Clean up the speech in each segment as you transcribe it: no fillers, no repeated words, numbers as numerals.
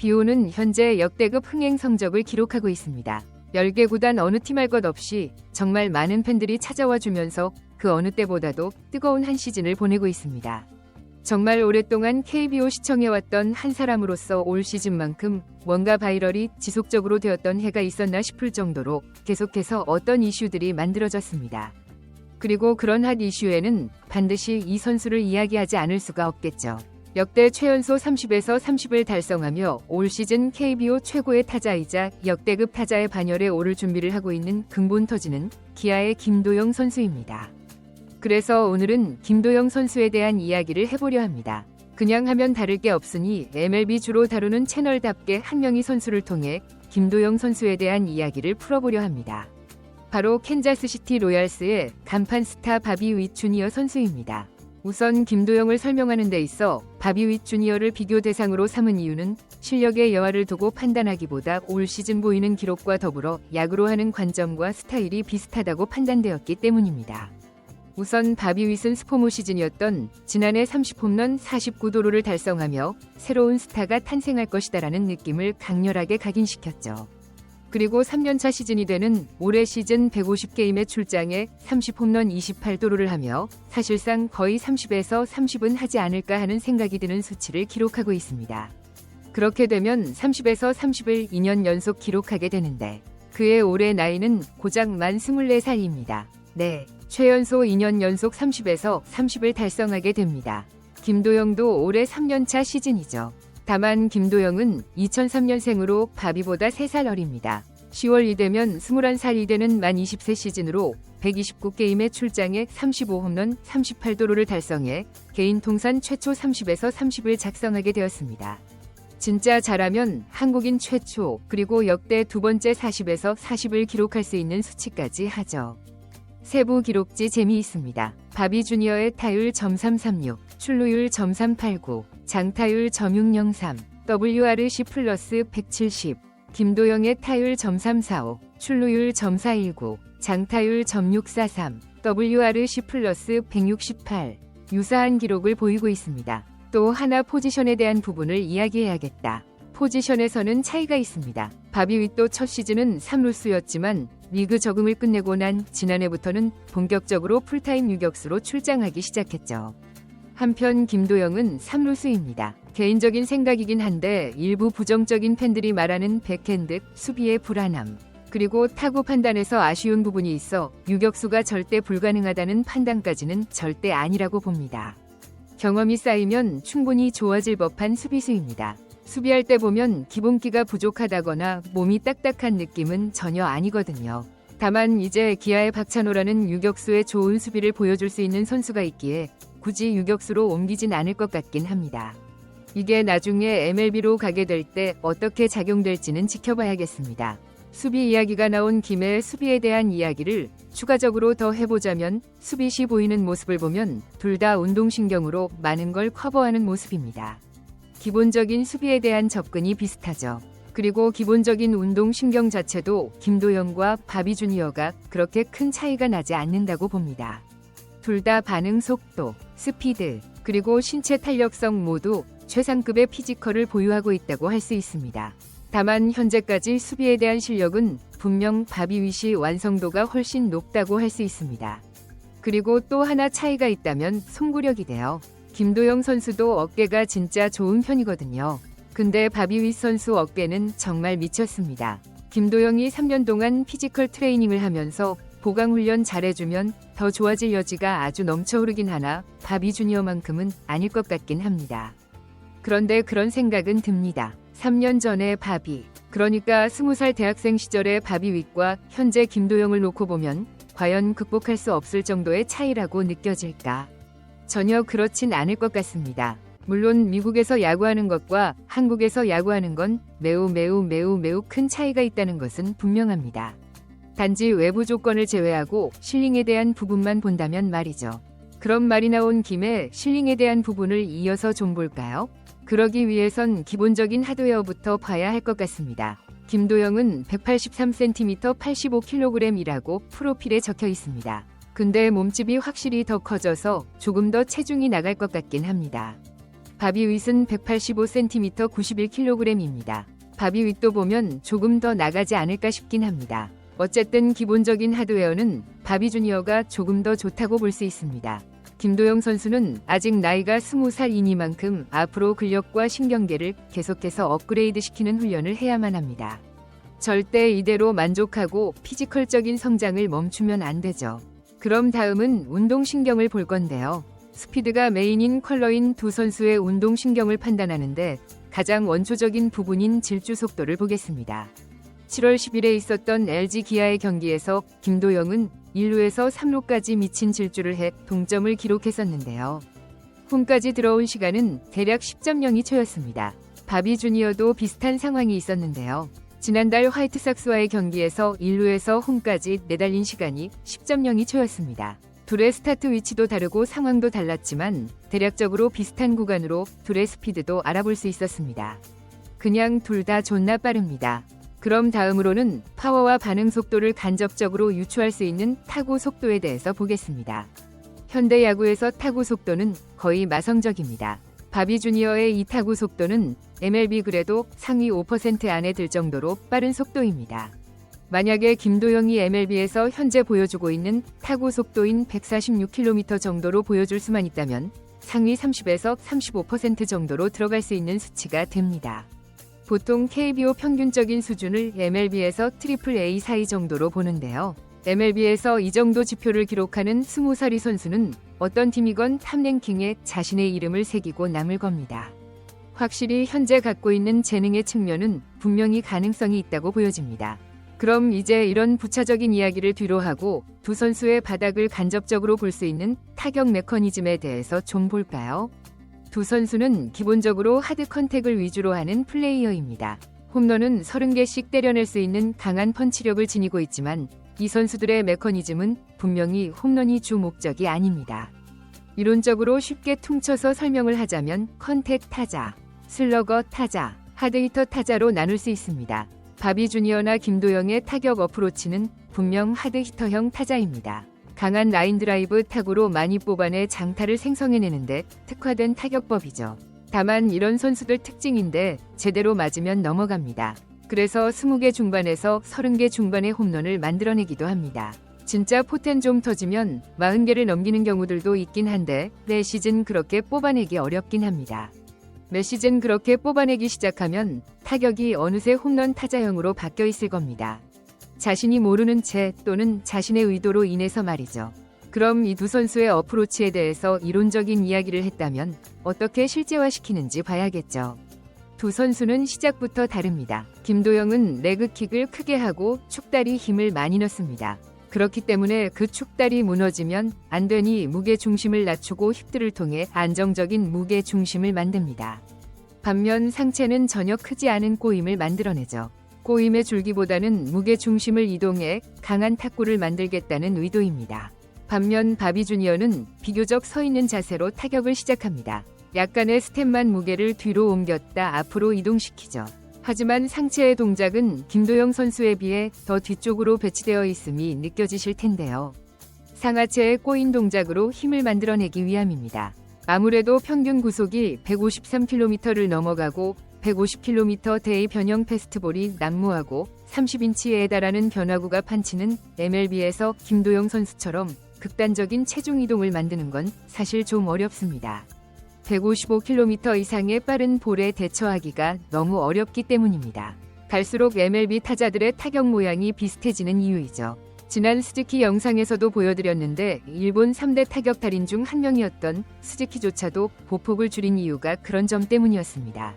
비오는 현재 역대급 흥행 성적을 기록하고 있습니다. 10개 구단 어느 팀 할 것 없이 정말 많은 팬들이 찾아와 주면서 그 어느 때보다도 뜨거운 한 시즌을 보내고 있습니다. 정말 오랫동안 KBO 시청해왔던 한 사람으로서 올 시즌만큼 뭔가 바이럴이 지속적으로 되었던 해가 있었나 싶을 정도로 계속해서 어떤 이슈들이 만들어졌습니다. 그리고 그런 핫 이슈에는 반드시 이 선수를 이야기하지 않을 수가 없겠죠. 역대 최연소 30에서 30을 달성하며 올 시즌 KBO 최고의 타자이자 역대급 타자의 반열에 오를 준비를 하고 있는 근본 터지는 기아의 김도영 선수입니다. 그래서 오늘은 김도영 선수에 대한 이야기를 해보려 합니다. 그냥 하면 다를 게 없으니 MLB 주로 다루는 채널답게 한 명의 선수를 통해 김도영 선수에 대한 이야기를 풀어보려 합니다. 바로 캔자스시티 로얄스의 간판 스타 바비 윗 주니어 선수입니다. 우선 김도영을 설명하는 데 있어 바비 윗 주니어를 비교 대상으로 삼은 이유는 실력의 여하를 두고 판단하기보다 올 시즌 보이는 기록과 더불어 야구로 하는 관점과 스타일이 비슷하다고 판단되었기 때문입니다. 우선 바비 윗은 스포모 시즌이었던 지난해 30홈런 49도루를 달성하며 새로운 스타가 탄생할 것이다라는 느낌을 강렬하게 각인시켰죠. 그리고 3년차 시즌이 되는 올해 시즌 150게임에 출장해 30홈런 28도루를 하며 사실상 거의 30에서 30은 하지 않을까 하는 생각이 드는 수치를 기록하고 있습니다. 그렇게 되면 30에서 30을 2년 연속 기록하게 되는데 그의 올해 나이는 고작 만 24살입니다. 네, 최연소 2년 연속 30에서 30을 달성하게 됩니다. 김도영도 올해 3년차 시즌이죠. 다만 김도영은 2003년생으로 바비보다 3살 어립니다. 10월이 되면 21살이 되는 만 20세 시즌으로 129게임에 출장해 35홈런 38도루를 달성해 개인 통산 최초 30에서 30을 작성하게 되었습니다. 진짜 잘하면 한국인 최초 그리고 역대 두 번째 40에서 40을 기록할 수 있는 수치까지 하죠. 세부 기록지 재미있습니다. 바비 주니어의 타율 .336, 출루율 .389, 장타율 .603, WRC 플러스 170, 김도영의 타율 .345, 출루율 .419, 장타율 .643, WRC 플러스 168, 유사한 기록을 보이고 있습니다. 또 하나 포지션에 대한 부분을 이야기해야겠다. 포지션에서는 차이가 있습니다. 바비 윗도 첫 시즌은 3루수였지만 리그 적응을 끝내고 난 지난해부터는 본격적으로 풀타임 유격수로 출장하기 시작했죠. 한편 김도영은 3루수입니다. 개인적인 생각이긴 한데 일부 부정적인 팬들이 말하는 백핸드 수비의 불안함 그리고 타구 판단에서 아쉬운 부분이 있어 유격수가 절대 불가능하다는 판단까지는 절대 아니라고 봅니다. 경험이 쌓이면 충분히 좋아질 법한 수비수입니다. 수비할 때 보면 기본기가 부족하다거나 몸이 딱딱한 느낌은 전혀 아니거든요. 다만 이제 기아의 박찬호라는 유격수의 좋은 수비를 보여줄 수 있는 선수가 있기에 굳이 유격수로 옮기진 않을 것 같긴 합니다. 이게 나중에 MLB로 가게 될 때 어떻게 작용될지는 지켜봐야겠습니다. 수비 이야기가 나온 김에 수비에 대한 이야기를 추가적으로 더 해보자면 수비 시 보이는 모습을 보면 둘 다 운동신경으로 많은 걸 커버하는 모습입니다. 기본적인 수비에 대한 접근이 비슷하죠. 그리고 기본적인 운동신경 자체도 김도영과 바비 주니어가 그렇게 큰 차이가 나지 않는다고 봅니다. 둘 다 반응 속도, 스피드, 그리고 신체 탄력성 모두 최상급의 피지컬을 보유하고 있다고 할 수 있습니다. 다만 현재까지 수비에 대한 실력은 분명 바비 윗이 완성도가 훨씬 높다고 할 수 있습니다. 그리고 또 하나 차이가 있다면 송구력이돼요. 김도영 선수도 어깨가 진짜 좋은 편이거든요. 근데 바비 윗 선수 어깨는 정말 미쳤습니다. 김도영이 3년 동안 피지컬 트레이닝을 하면서 보강훈련 잘해주면 더 좋아질 여지가 아주 넘쳐흐르긴 하나 바비 주니어만큼은 아닐 것 같긴 합니다. 그런데 그런 생각은 듭니다. 3년 전에 바비, 그러니까 20살 대학생 시절의 바비 윗과 현재 김도영을 놓고 보면 과연 극복할 수 없을 정도의 차이라고 느껴질까? 전혀 그렇진 않을 것 같습니다. 물론 미국에서 야구하는 것과 한국에서 야구하는 건 매우 큰 차이가 있다는 것은 분명합니다. 단지 외부 조건을 제외하고 실링에 대한 부분만 본다면 말이죠. 그런 말이 나온 김에 실링에 대한 부분을 이어서 좀 볼까요? 그러기 위해선 기본적인 하드웨어부터 봐야 할 것 같습니다. 김도영은 183cm 85kg이라고 프로필에 적혀 있습니다. 근데 몸집이 확실히 더 커져서 조금 더 체중이 나갈 것 같긴 합니다. 바비 윗은 185cm 91kg입니다. 바비 윗도 보면 조금 더 나가지 않을까 싶긴 합니다. 어쨌든 기본적인 하드웨어는 바비 주니어가 조금 더 좋다고 볼 수 있습니다. 김도영 선수는 아직 나이가 20살이니만큼 앞으로 근력과 신경계를 계속해서 업그레이드 시키는 훈련을 해야만 합니다. 절대 이대로 만족하고 피지컬적인 성장을 멈추면 안 되죠. 그럼 다음은 운동신경을 볼 건데요. 스피드가 메인인 컬러인 두 선수의 운동신경을 판단하는데 가장 원초적인 부분인 질주 속도를 보겠습니다. 7월 10일에 있었던 LG 기아의 경기에서 김도영은 1루에서 3루까지 미친 질주를 해 동점을 기록했었는데요. 홈까지 들어온 시간은 대략 10.02초였습니다. 바비 주니어도 비슷한 상황이 있었는데요. 지난달 화이트삭스와의 경기에서 1루에서 홈까지 내달린 시간이 10.02초였습니다. 둘의 스타트 위치도 다르고 상황도 달랐지만 대략적으로 비슷한 구간으로 둘의 스피드도 알아볼 수 있었습니다. 그냥 둘 다 존나 빠릅니다. 그럼 다음으로는 파워와 반응 속도를 간접적으로 유추할 수 있는 타구 속도에 대해서 보겠습니다. 현대 야구에서 타구 속도는 거의 마성적입니다. 바비 주니어의 이 타구 속도는 MLB 그래도 상위 5% 안에 들 정도로 빠른 속도입니다. 만약에 김도영이 MLB에서 현재 보여주고 있는 타구 속도인 146km 정도로 보여줄 수만 있다면 상위 30에서 35% 정도로 들어갈 수 있는 수치가 됩니다. 보통 KBO 평균적인 수준을 MLB에서 트리플 A 사이 정도로 보는데요. MLB에서 이 정도 지표를 기록하는 20살이 선수는 어떤 팀이건 탑랭킹에 자신의 이름을 새기고 남을 겁니다. 확실히 현재 갖고 있는 재능의 측면은 분명히 가능성이 있다고 보여집니다. 그럼 이제 이런 부차적인 이야기를 뒤로하고 두 선수의 바닥을 간접적으로 볼 수 있는 타격 메커니즘에 대해서 좀 볼까요? 두 선수는 기본적으로 하드 컨택을 위주로 하는 플레이어입니다. 홈런은 30개씩 때려낼 수 있는 강한 펀치력을 지니고 있지만 이 선수들의 메커니즘은 분명히 홈런이 주 목적이 아닙니다. 이론적으로 쉽게 퉁쳐서 설명을 하자면 컨택 타자, 슬러거 타자, 하드히터 타자로 나눌 수 있습니다. 바비 주니어나 김도영의 타격 어프로치는 분명 하드히터형 타자입니다. 강한 라인 드라이브 타구로 많이 뽑아내 장타를 생성해내는데 특화된 타격법이죠. 다만 이런 선수들 특징인데 제대로 맞으면 넘어갑니다. 그래서 20개 중반에서 30개 중반의 홈런을 만들어내기도 합니다. 진짜 포텐 좀 터지면 40개를 넘기는 경우들도 있긴 한데 매 시즌 그렇게 뽑아내기 어렵긴 합니다. 매 시즌 그렇게 뽑아내기 시작하면 타격이 어느새 홈런 타자형으로 바뀌어 있을 겁니다. 자신이 모르는 채 또는 자신의 의도로 인해서 말이죠. 그럼 이 두 선수의 어프로치에 대해서 이론적인 이야기를 했다면 어떻게 실제화시키는지 봐야겠죠. 두 선수는 시작부터 다릅니다. 김도영은 레그킥을 크게 하고 축다리 힘을 많이 넣습니다. 그렇기 때문에 그 축다리 무너지면 안 되니 무게 중심을 낮추고 힙들을 통해 안정적인 무게 중심을 만듭니다. 반면 상체는 전혀 크지 않은 꼬임을 만들어내죠. 꼬임의 줄기보다는 무게 중심을 이동해 강한 탁구를 만들겠다는 의도입니다. 반면 바비 주니어는 비교적 서 있는 자세로 타격을 시작합니다. 약간의 스텝만 무게를 뒤로 옮겼다 앞으로 이동시키죠. 하지만 상체의 동작은 김도영 선수에 비해 더 뒤쪽으로 배치되어 있음이 느껴지실 텐데요. 상하체의 꼬인 동작으로 힘을 만들어내기 위함입니다. 아무래도 평균 구속이 153km를 넘어가고 150km대의 변형 패스트볼이 난무하고 30인치에 달하는 변화구가 판치는 MLB에서 김도영 선수처럼 극단적인 체중 이동을 만드는 건 사실 좀 어렵습니다. 155km 이상의 빠른 볼에 대처하기가 너무 어렵기 때문입니다. 갈수록 MLB 타자들의 타격 모양이 비슷해지는 이유이죠. 지난 스즈키 영상에서도 보여드렸는데 일본 3대 타격 달인 중 한 명이었던 스즈키조차도 보폭을 줄인 이유가 그런 점 때문이었습니다.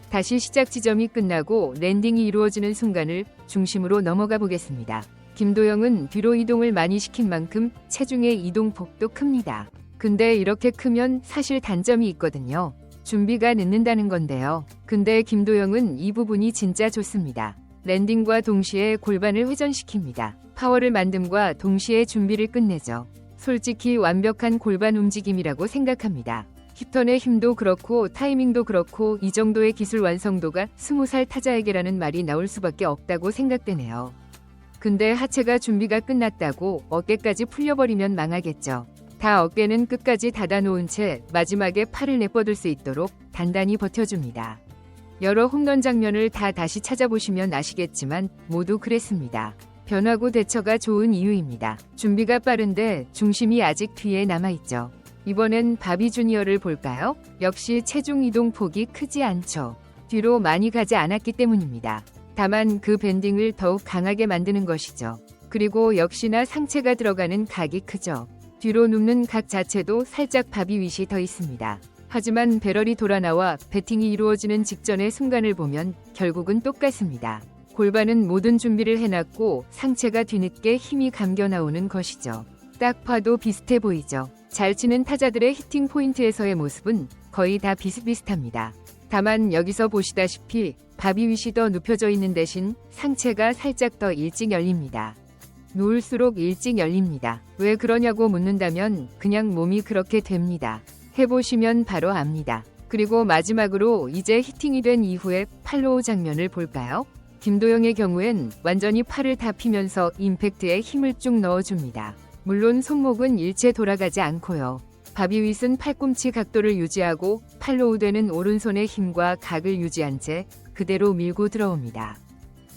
다시 시작 지점이 끝나고 랜딩이 이루어지는 순간을 중심으로 넘어가 보겠습니다. 김도영은 뒤로 이동을 많이 시킨 만큼 체중의 이동폭도 큽니다. 근데 이렇게 크면 사실 단점이 있거든요. 준비가 늦는다는 건데요. 근데 김도영은 이 부분이 진짜 좋습니다. 랜딩과 동시에 골반을 회전시킵니다. 파워를 만듦과 동시에 준비를 끝내죠. 솔직히 완벽한 골반 움직임이라고 생각합니다. 힙턴의 힘도 그렇고 타이밍도 그렇고 이 정도의 기술 완성도가 20살 타자에게라는 말이 나올 수밖에 없다고 생각되네요. 근데 하체가 준비가 끝났다고 어깨까지 풀려버리면 망하겠죠. 다 어깨는 끝까지 닫아놓은 채 마지막에 팔을 내뻗을 수 있도록 단단히 버텨줍니다. 여러 홈런 장면을 다 다시 찾아보시면 아시겠지만 모두 그랬습니다. 변화구 대처가 좋은 이유입니다. 준비가 빠른데 중심이 아직 뒤에 남아있죠. 이번엔 바비 주니어를 볼까요? 역시 체중 이동 폭이 크지 않죠. 뒤로 많이 가지 않았기 때문입니다. 다만 그 밴딩을 더욱 강하게 만드는 것이죠. 그리고 역시나 상체가 들어가는 각이 크죠. 뒤로 눕는 각 자체도 살짝 바비 윗이 더 있습니다. 하지만 배럴이 돌아나와 배팅이 이루어지는 직전의 순간을 보면 결국은 똑같습니다. 골반은 모든 준비를 해놨고 상체가 뒤늦게 힘이 감겨 나오는 것이죠. 딱 봐도 비슷해 보이죠. 잘 치는 타자들의 히팅 포인트에서의 모습은 거의 다 비슷비슷합니다. 다만 여기서 보시다시피 바비 윗이 더 눕혀져 있는 대신 상체가 살짝 더 일찍 열립니다. 누울수록 일찍 열립니다. 왜 그러냐고 묻는다면 그냥 몸이 그렇게 됩니다. 해보시면 바로 압니다. 그리고 마지막으로 이제 히팅이 된 이후의 팔로우 장면을 볼까요? 김도영의 경우엔 완전히 팔을 다 피면서 임팩트에 힘을 쭉 넣어줍니다. 물론 손목은 일체 돌아가지 않고요. 바비 윗은 팔꿈치 각도를 유지하고 팔로우 되는 오른손의 힘과 각을 유지한 채 그대로 밀고 들어옵니다.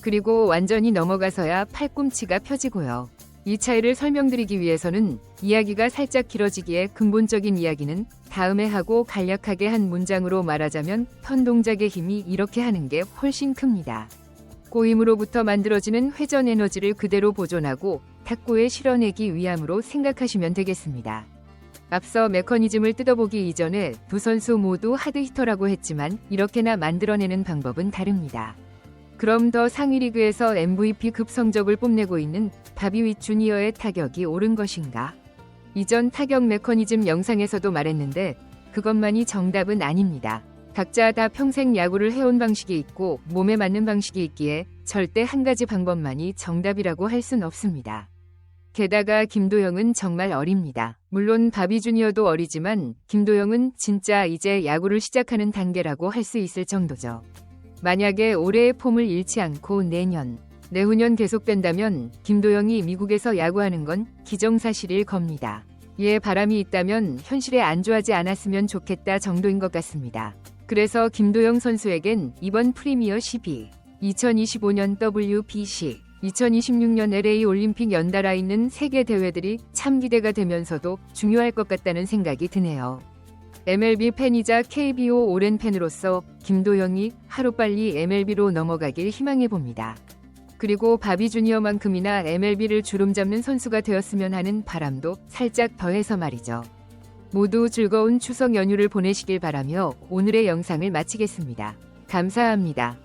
그리고 완전히 넘어가서야 팔꿈치가 펴지고요. 이 차이를 설명드리기 위해서는 이야기가 살짝 길어지기에 근본적인 이야기는 다음에 하고 간략하게 한 문장으로 말하자면 턴 동작의 힘이 이렇게 하는 게 훨씬 큽니다. 꼬임으로부터 만들어지는 회전 에너지를 그대로 보존하고 탁구에 실어내기 위함으로 생각하시면 되겠습니다. 앞서 메커니즘을 뜯어보기 이전에 두 선수 모두 하드히터라고 했지만 이렇게나 만들어내는 방법은 다릅니다. 그럼 더 상위 리그에서 MVP급 성적을 뽐내고 있는 바비 윗 주니어의 타격이 옳은 것인가? 이전 타격 메커니즘 영상에서도 말했는데 그것만이 정답은 아닙니다. 각자 다 평생 야구를 해온 방식이 있고 몸에 맞는 방식이 있기에 절대 한 가지 방법만이 정답이라고 할 순 없습니다. 게다가 김도영은 정말 어립니다. 물론 바비 주니어도 어리지만 김도영은 진짜 이제 야구를 시작하는 단계라고 할 수 있을 정도죠. 만약에 올해의 폼을 잃지 않고 내후년 계속된다면 김도영이 미국에서 야구하는 건 기정사실일 겁니다. 이에 바람이 있다면 현실에 안주하지 않았으면 좋겠다 정도인 것 같습니다. 그래서 김도영 선수에겐 이번 프리미어 12, 2025년 WBC, 2026년 LA 올림픽 연달아 있는 세계 대회들이 참 기대가 되면서도 중요할 것 같다는 생각이 드네요. MLB 팬이자 KBO 오랜 팬으로서 김도영이 하루빨리 MLB로 넘어가길 희망해봅니다. 그리고 바비 주니어만큼이나 MLB를 주름잡는 선수가 되었으면 하는 바람도 살짝 더해서 말이죠. 모두 즐거운 추석 연휴를 보내시길 바라며 오늘의 영상을 마치겠습니다. 감사합니다.